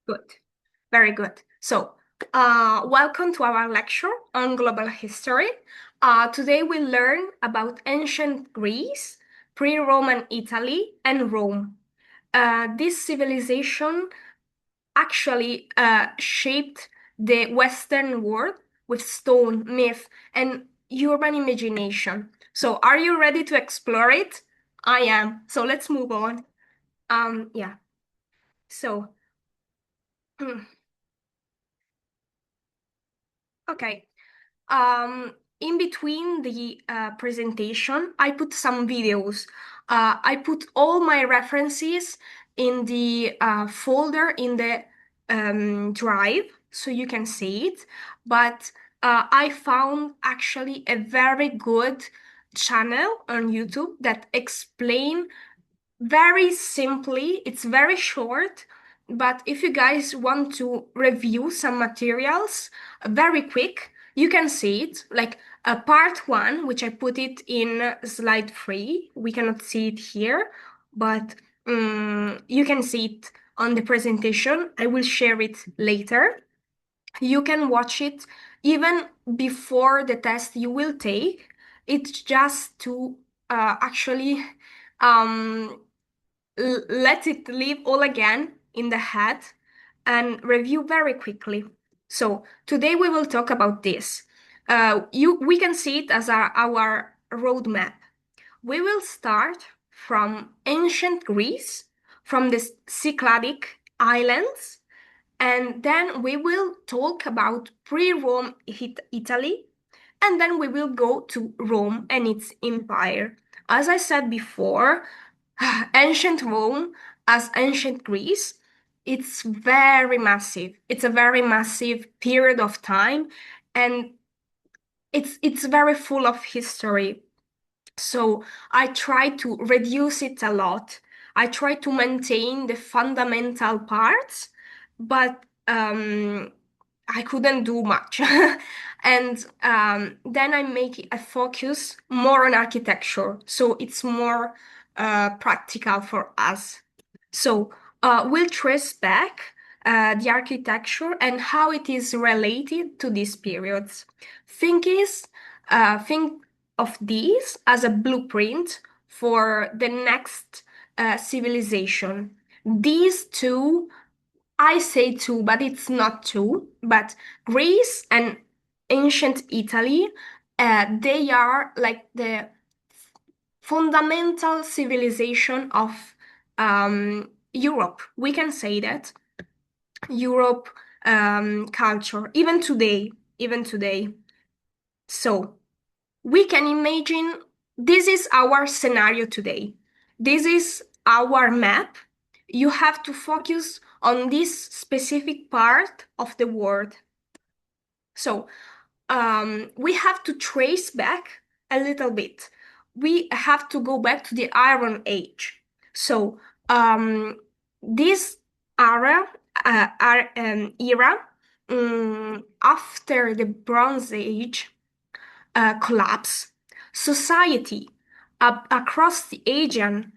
Good. Very good. So, welcome to our lecture on global history. Today we learn about ancient Greece, pre-Roman Italy, and Rome. This civilization actually shaped the Western world with stone, myth, and urban imagination. So, are you ready to explore it? I am. So, let's move on. Yeah. So, okay. In between the presentation, I put some videos. I put all my references in the folder in the drive so you can see it. But I found actually a very good channel on YouTube that explain very simply, it's very short, but if you guys want to review some materials very quick, you can see it. Like part one, which I put it in slide three. We cannot see it here, but you can see it on the presentation. I will share it later. You can watch it even before the test you will take. It's just to actually um, let it live all again in the head and review very quickly. So today we will talk about this. We can see it as our roadmap. We will start from ancient Greece, from the Cycladic islands, and then we will talk about pre-Rome Italy, and then we will go to Rome and its empire. As I said before, ancient Rome as ancient Greece, it's very massive. It's a very massive period of time, and it's very full of history. So I try to reduce it a lot. I try to maintain the fundamental parts, but I couldn't do much. And then I make a focus more on architecture. So it's more practical for us. So we'll trace back the architecture and how it is related to these periods. Think of these as a blueprint for the next civilization. These two, I say two, but it's not two, but Greece and ancient Italy, they are like the fundamental civilization of Europe. We can say that Europe culture, even today. So we can imagine this is our scenario today. This is our map. You have to focus on this specific part of the world. So we have to trace back a little bit. We have to go back to the Iron Age. So this era, era after the Bronze Age collapse, society across the Aegean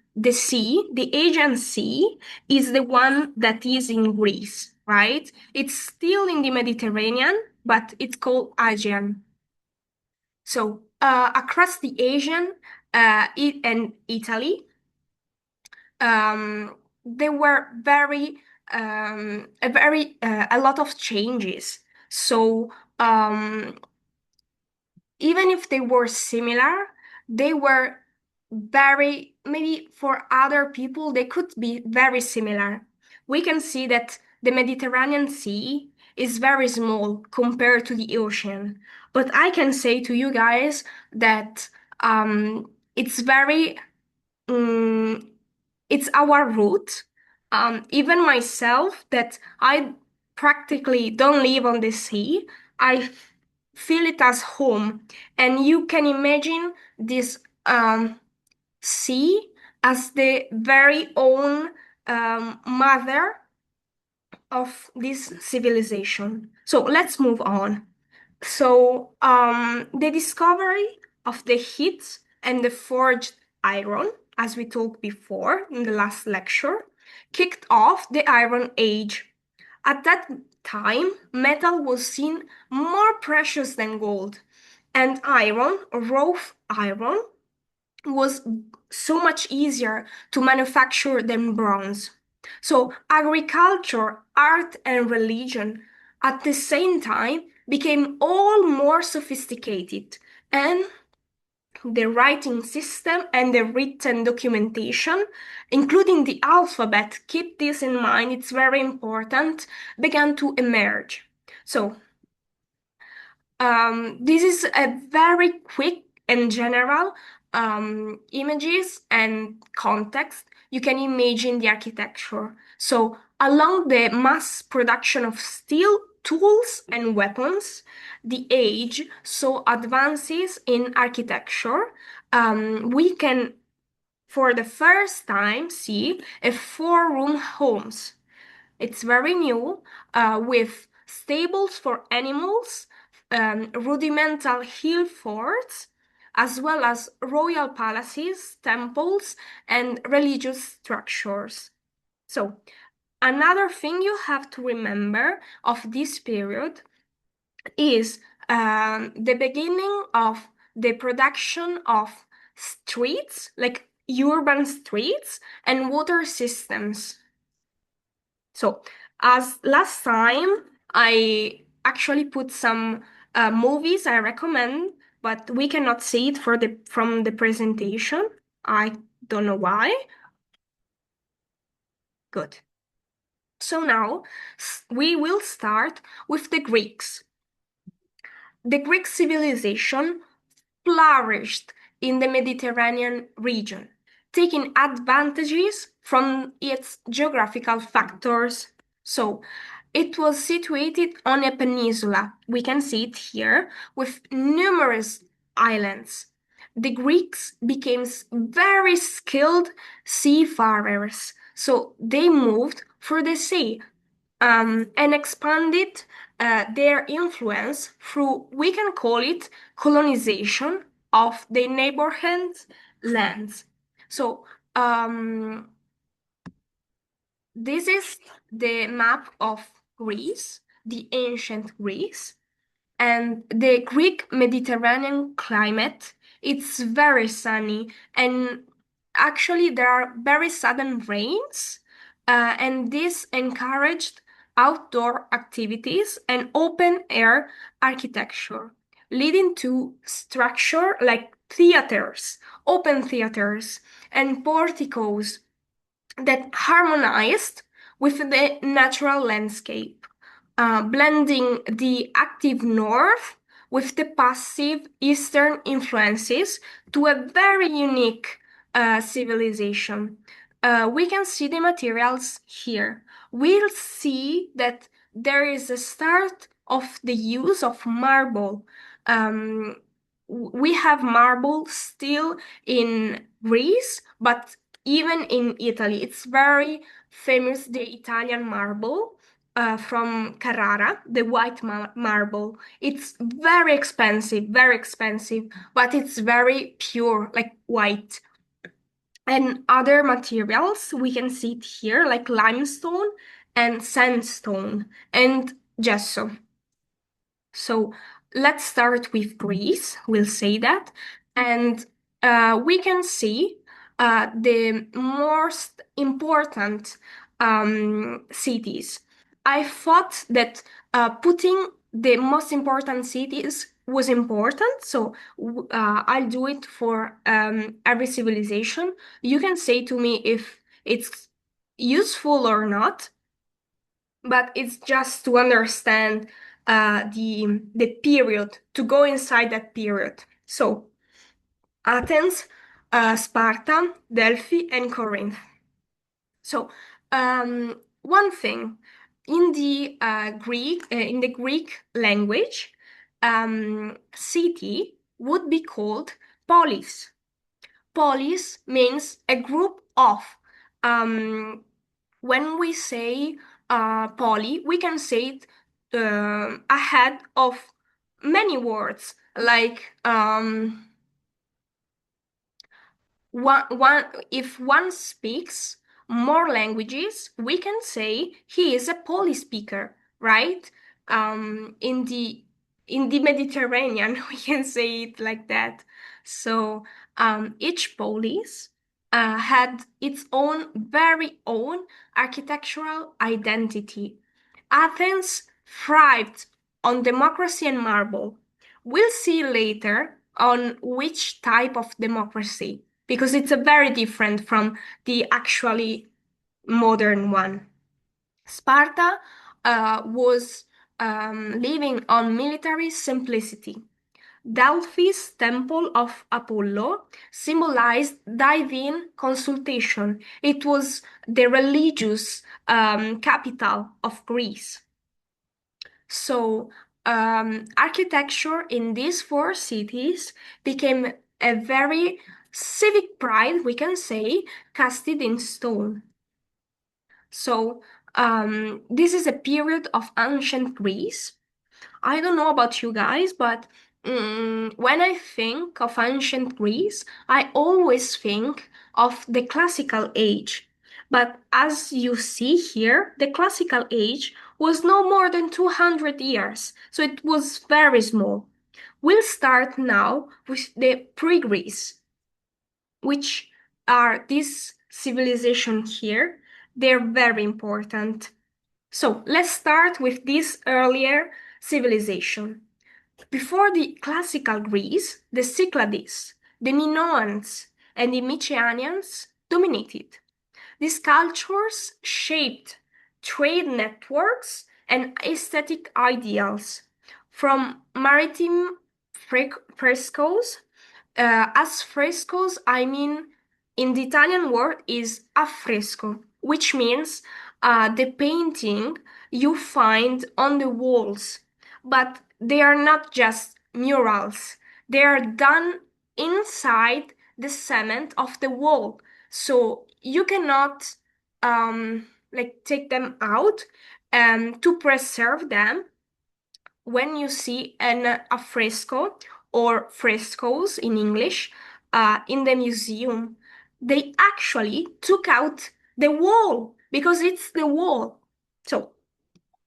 Sea is the one that is in Greece, right? It's still in the Mediterranean, but it's called Aegean. So across the Aegean and Italy, there were a lot of changes. So even if they were similar, they were very, maybe for other people, they could be very similar. We can see that the Mediterranean Sea is very small compared to the ocean. But I can say to you guys that it's very, um, it's our root. Even myself, that I practically don't live on the sea, I feel it as home. And you can imagine this sea as the very own mother of this civilization. So let's move on. So the discovery of the heat and the forged iron, as we talked before in the last lecture, kicked off the Iron Age. At that time, metal was seen more precious than gold, and iron, rough iron, was so much easier to manufacture than bronze. So, agriculture, art, and religion at the same time became all more sophisticated, and the writing system and the written documentation, including the alphabet, keep this in mind, it's very important, began to emerge. So, this is a very quick and general images and context. You can imagine the architecture. So, along the mass production of steel, tools, and weapons, the age saw advances in architecture. We can, for the first time, see a four-room homes. It's very new, with stables for animals, rudimental hill forts, as well as royal palaces, temples, and religious structures. So, another thing you have to remember of this period is the beginning of the production of streets, like urban streets, and water systems. So, as last time, I actually put some movies I recommend, but we cannot see it from the presentation. I don't know why. Good. So now we will start with the Greeks. The Greek civilization flourished in the Mediterranean region, taking advantages from its geographical factors. So, it was situated on a peninsula, we can see it here, with numerous islands. The Greeks became very skilled seafarers, so they moved through the sea, and expanded their influence through, we can call it, colonization of the neighborhood lands. So, this is the map of Greece, the ancient Greece, and the Greek Mediterranean climate. It's very sunny, and actually there are very sudden rains, and this encouraged outdoor activities and open air architecture, leading to structure like theaters, open theaters, and porticos that harmonized with the natural landscape, blending the active north with the passive eastern influences to a very unique civilization. We can see the materials here. We'll see that there is a start of the use of marble. Um, we have marble still in Greece, but even in Italy, it's very famous, the Italian marble from Carrara, the white marble. It's very expensive, but it's very pure, like white. And other materials, we can see it here, like limestone and sandstone and gesso. So let's start with Greece, we'll say that. And we can see the most important cities. I thought that putting the most important cities was important, so I'll do it for every civilization. You can say to me if it's useful or not, but it's just to understand the period, to go inside that period. So Athens, Sparta, Delphi, and Corinth. So one thing in the Greek language, city would be called polis. Polis means a group of. Um, when we say poly, we can say it ahead of many words, like if one speaks more languages, we can say he is a polyspeaker, right? In the Mediterranean, we can say it like that. So each polis had its own very own architectural identity. Athens thrived on democracy and marble. We'll see later on which type of democracy, because it's a very different from the actually modern one. Sparta was living on military simplicity. Delphi's temple of Apollo symbolized divine consultation. It was the religious capital of Greece. So, architecture in these four cities became a very civic pride, we can say, casted in stone. So, this is a period of ancient Greece. I don't know about you guys, but when I think of ancient Greece, I always think of the classical age. But as you see here, the classical age was no more than 200 years, so it was very small. We'll start now with the pre-Greece, which are this civilization here. They're very important. So let's start with this earlier civilization. Before the classical Greece, the Cyclades, the Minoans, and the Mycenaeans dominated. These cultures shaped trade networks and aesthetic ideals, from maritime frescoes. As frescoes, I mean, in the Italian word is affresco, which means the painting you find on the walls. But they are not just murals, they are done inside the cement of the wall. So you cannot like take them out to preserve them. When you see a fresco or frescoes in English in the museum, they actually took out the wall because it's the wall. So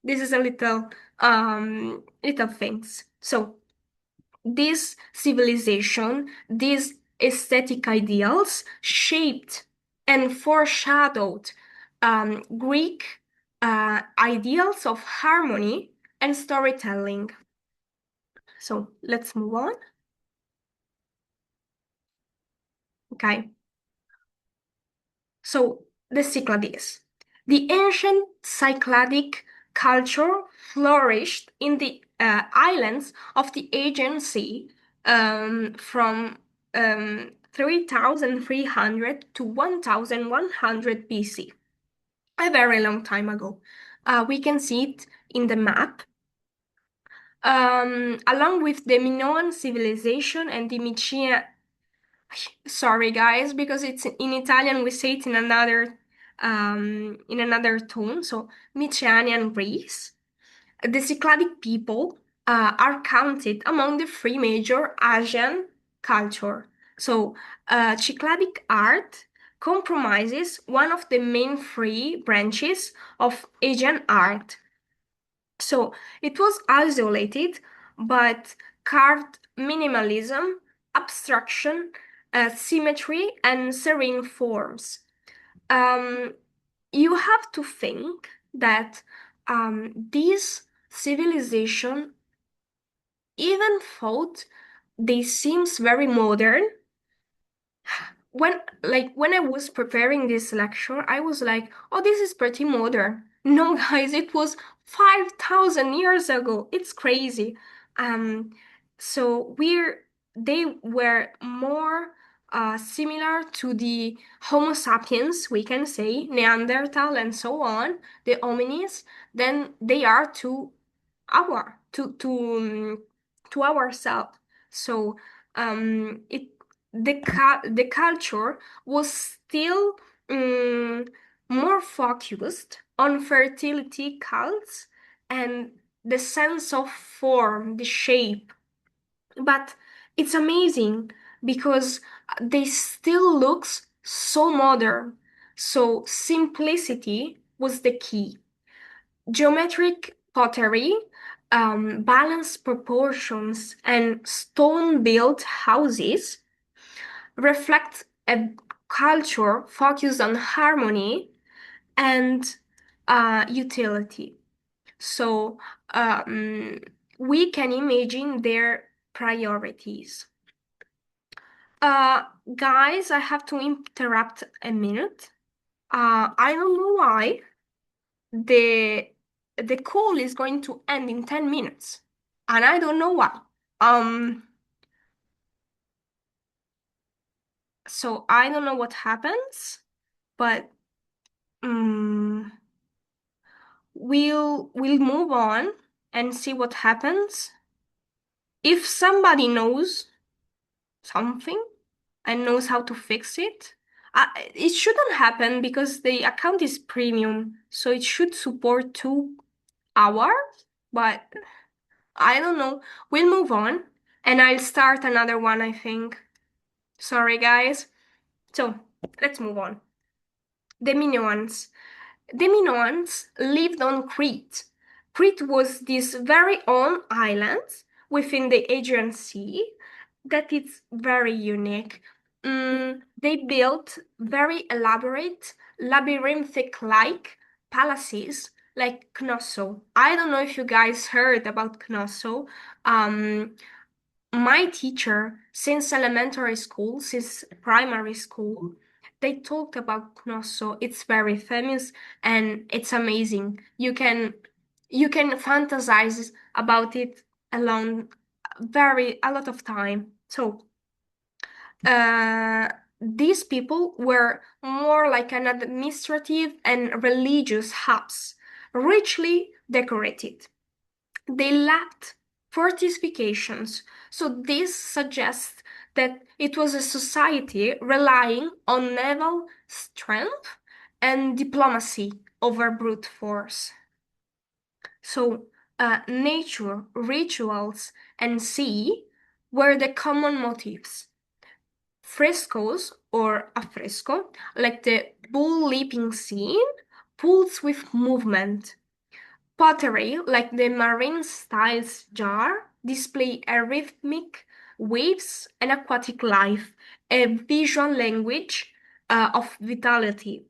this is a little things. So this civilization, these aesthetic ideals shaped and foreshadowed Greek ideals of harmony and storytelling. So let's move on. Okay. So the Cyclades. The ancient Cycladic culture flourished in the islands of the Aegean Sea from 3300 to 1100 BC, a very long time ago. We can see it in the map. Along with the Minoan civilization and the Mycenaean. Sorry, guys, because it's in Italian, we say it in another tone. So Mycenaean Greece, the Cycladic people are counted among the three major Asian culture. So Cycladic art compromises one of the main three branches of Asian art. So it was isolated, but carved minimalism, abstraction, symmetry, and serene forms. Um, you have to think that this civilization, even thought they seems very modern, when I was preparing this lecture, I was like, oh, this is pretty modern. No, guys, it was 5,000 years ago. It's crazy. Um, so they were more similar to the Homo sapiens, we can say, Neanderthal and so on, the hominids, than they are to our to ourselves. So it the culture was still um, more focused on fertility cults and the sense of form, the shape. But it's amazing because they still looks so modern. So simplicity was the key. Geometric pottery, balanced proportions, and stone-built houses reflect a culture focused on harmony and utility. So um, we can imagine their priorities. Uh, Guys, I have to interrupt a minute. I don't know why the the call is going to end in 10 minutes, and I don't know why. Um, so I don't know what happens, but um, we'll move on and see what happens. If somebody knows something and knows how to fix it, it shouldn't happen because the account is premium, so it should support 2 hours, but I don't know. We'll move on and I'll start another one, I think. Sorry, guys. So let's move on. The Minoans. The Minoans lived on Crete. Crete was this very own island within the Aegean Sea that is very unique. They built very elaborate, labyrinthic-like palaces like Cnosso. I don't know if you guys heard about Cnosso. Um, my teacher, since elementary school, since primary school, they talked about Cnosso. It's very famous and it's amazing. You can fantasize about it alone a lot of time. So uh, these people were more like an administrative and religious hubs, richly decorated. They lacked fortifications, so this suggests that it was a society relying on naval strength and diplomacy over brute force. So, nature, rituals, and sea were the common motifs. Frescoes or affresco, like the bull leaping scene, pulls with movement. Pottery, like the marine styles jar, display a rhythmic waves and aquatic life, a visual language of vitality.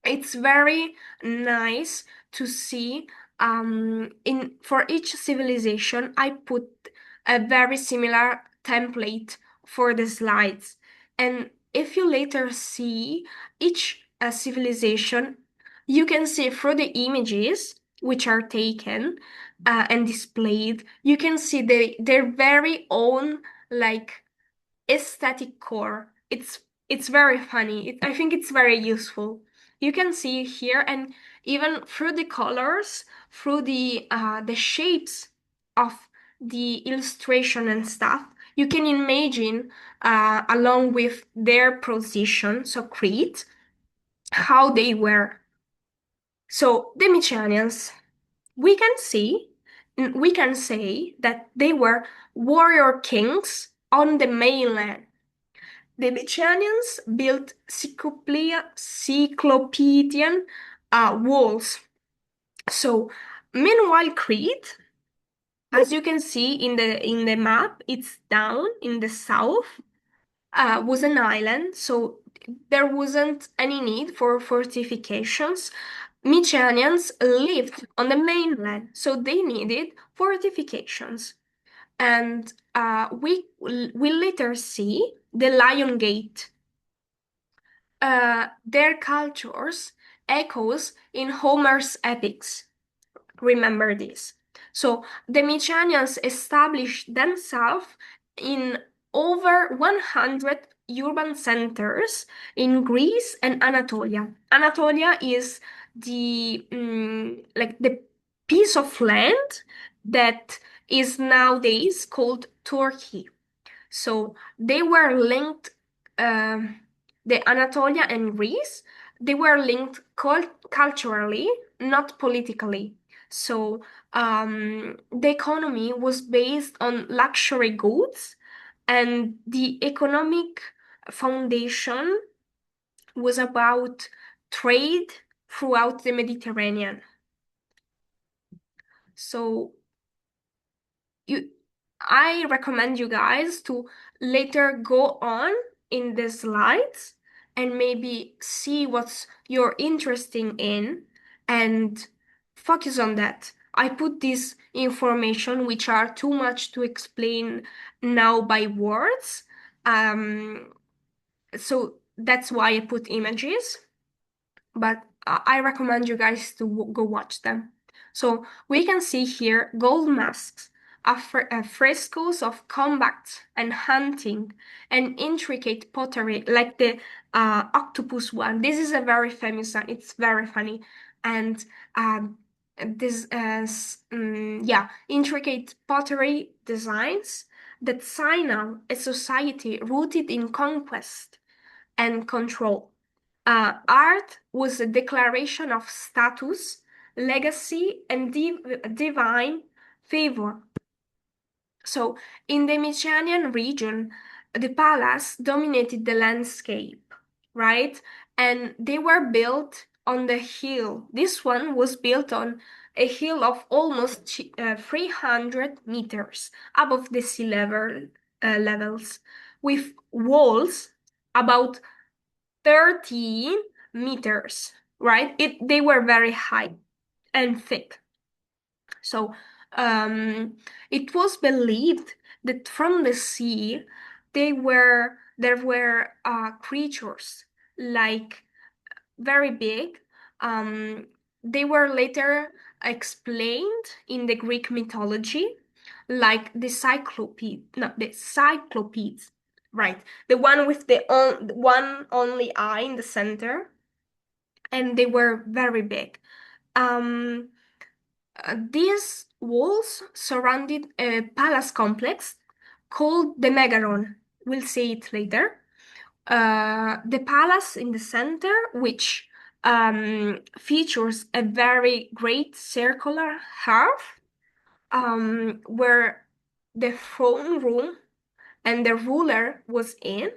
It's very nice to see. In for each civilization, I put a very similar template for the slides, and if you later see each civilization, you can see through the images which are taken and displayed, you can see their very own like aesthetic core. It's very funny. I think it's very useful. You can see here, and even through the colors, through the shapes of the illustration and stuff, you can imagine along with their position, so Crete, how they were. So the Mycenaeans, we can say that they were warrior kings on the mainland. The Mycenaeans built cyclopean walls. So, meanwhile, Crete, as you can see in the map, it's down in the south, was an island, so there wasn't any need for fortifications. Mycenaeans lived on the mainland, so they needed fortifications. And we later see the Lion Gate. Their cultures echoes in Homer's epics. Remember this. So the Mycenaeans established themselves in over 100 urban centers in Greece and Anatolia. Anatolia is the piece of land that is nowadays called Turkey. So they were linked, the Anatolia and Greece, they were linked culturally, not politically. So the economy was based on luxury goods, and the economic foundation was about trade throughout the Mediterranean. So I recommend you guys to later go on in the slides and maybe see what you're interested in and focus on that. I put this information which are too much to explain now by words. So that's why I put images, but I recommend you guys to go watch them. So we can see here gold masks, frescoes of combat and hunting, and intricate pottery like the octopus one. This is a very famous one. It's very funny. And this yeah, intricate pottery designs that signal a society rooted in conquest and control. Art was a declaration of status, legacy, and divine favor. So, in the Mycenaean region, the palace dominated the landscape, right? And they were built on the hill. This one was built on a hill of almost 300 meters above the sea levels, with walls about 13 meters, right? They were very high and thick. So it was believed that from the sea there were creatures like very big. Um, they were later explained in the Greek mythology, like the cyclopes, right? The one with the one only eye in the center, and they were very big. Um, these walls surrounded a palace complex called the Megaron. We'll see it later. The palace in the center, which features a very great circular hearth, where the throne room and the ruler was in,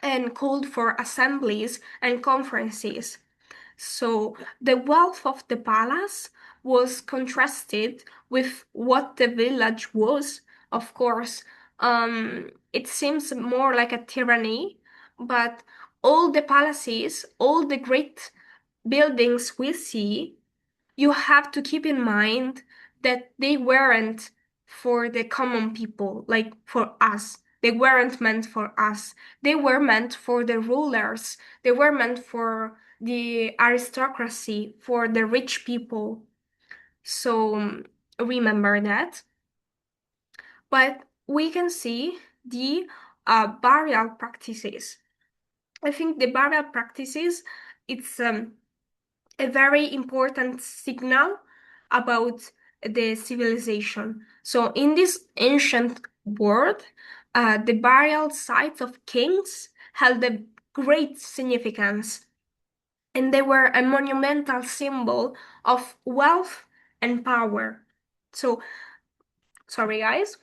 and called for assemblies and conferences. So the wealth of the palace was contrasted with what the village was. Of course, it seems more like a tyranny, but all the palaces, all the great buildings we see, you have to keep in mind that they weren't for the common people, like for us. They weren't meant for us. They were meant for the rulers. They were meant for the aristocracy, for the rich people. So remember that. But we can see the burial practices. I think the burial practices, it's a very important signal about the civilization. So in this ancient world, the burial sites of kings held a great significance, and they were a monumental symbol of wealth and power. So, sorry guys.